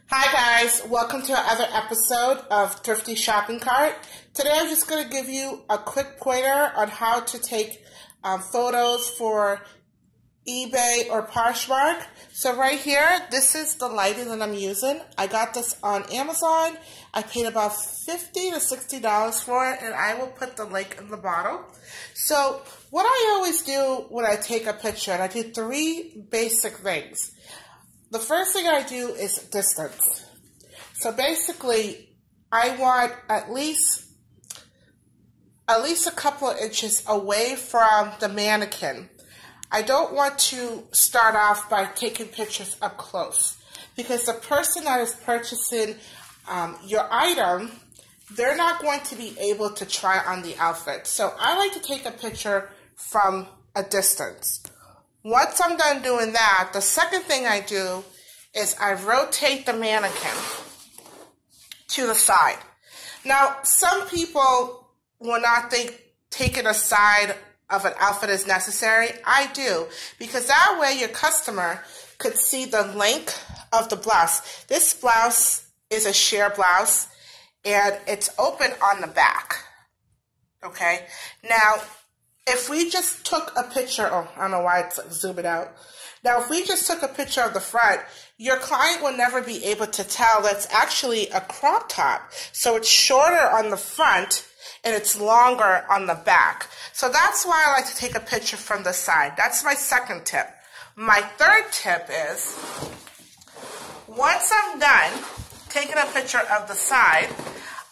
Hi guys, welcome to another episode of Thrifty Shopping Cart. Today I'm just going to give you a quick pointer on how to take photos for eBay or Poshmark. So right here, this is the lighting that I'm using. I got this on Amazon. I paid about $50 to $60 for it, and I will put the link in the bottom. So what I always do when I take a picture, and I do three basic things. The first thing I do is distance. So basically, I want at least a couple of inches away from the mannequin. I don't want to start off by taking pictures up close, because the person that is purchasing your item, they're not going to be able to try on the outfit. So I like to take a picture from a distance. Once I'm done doing that, the second thing I do is I rotate the mannequin to the side. Now, some people will not think taking a side of an outfit is necessary. I do, because that way your customer could see the length of the blouse. This blouse is a sheer blouse, and it's open on the back. Okay? Now, if we just took a picture, oh, I don't know why it's zooming out. Now, if we just took a picture of the front, your client will never be able to tell that's actually a crop top. So it's shorter on the front and it's longer on the back. So that's why I like to take a picture from the side. That's my second tip. My third tip is, once I'm done taking a picture of the side,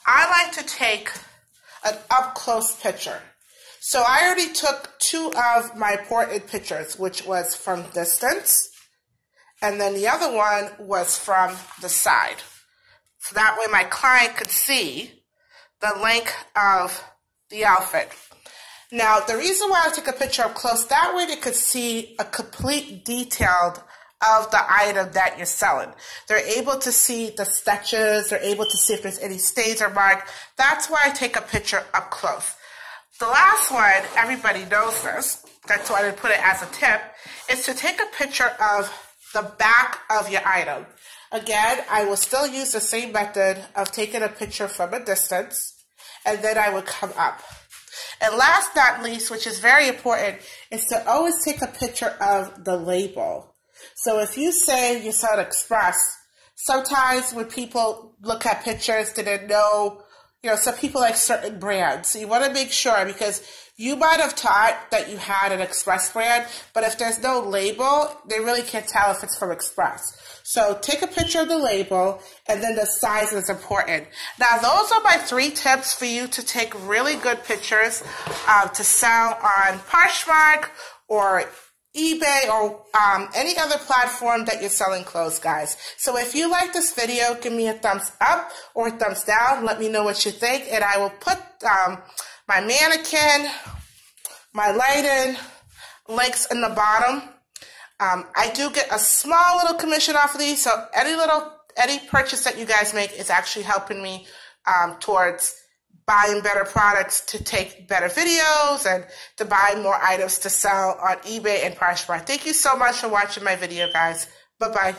I like to take an up-close picture. So I already took two of my important pictures, which was from distance, and then the other one was from the side. So that way my client could see the length of the outfit. Now, the reason why I took a picture up close, that way they could see a complete detail of the item that you're selling. They're able to see the stitches, they're able to see if there's any stains or marks. That's why I take a picture up close. The last one, everybody knows this, that's why I put it as a tip, is to take a picture of the back of your item. Again, I will still use the same method of taking a picture from a distance, and then I would come up. And last but not least, which is very important, is to always take a picture of the label. So if you say you sell Express, sometimes when people look at pictures, they didn't know, some people like certain brands. So you want to make sure, because you might have thought that you had an Express brand, but if there's no label, they really can't tell if it's from Express. So take a picture of the label, and then the size is important. Now, those are my three tips for you to take really good pictures to sell on Poshmark or eBay or any other platform that you're selling clothes, guys. So if you like this video, give me a thumbs up or a thumbs down. Let me know what you think, and I will put my mannequin, my lighting links in the bottom. I do get a small little commission off of these, so any purchase that you guys make is actually helping me towards buying better products to take better videos and to buy more items to sell on eBay and Poshmark. Thank you so much for watching my video, guys. Bye-bye.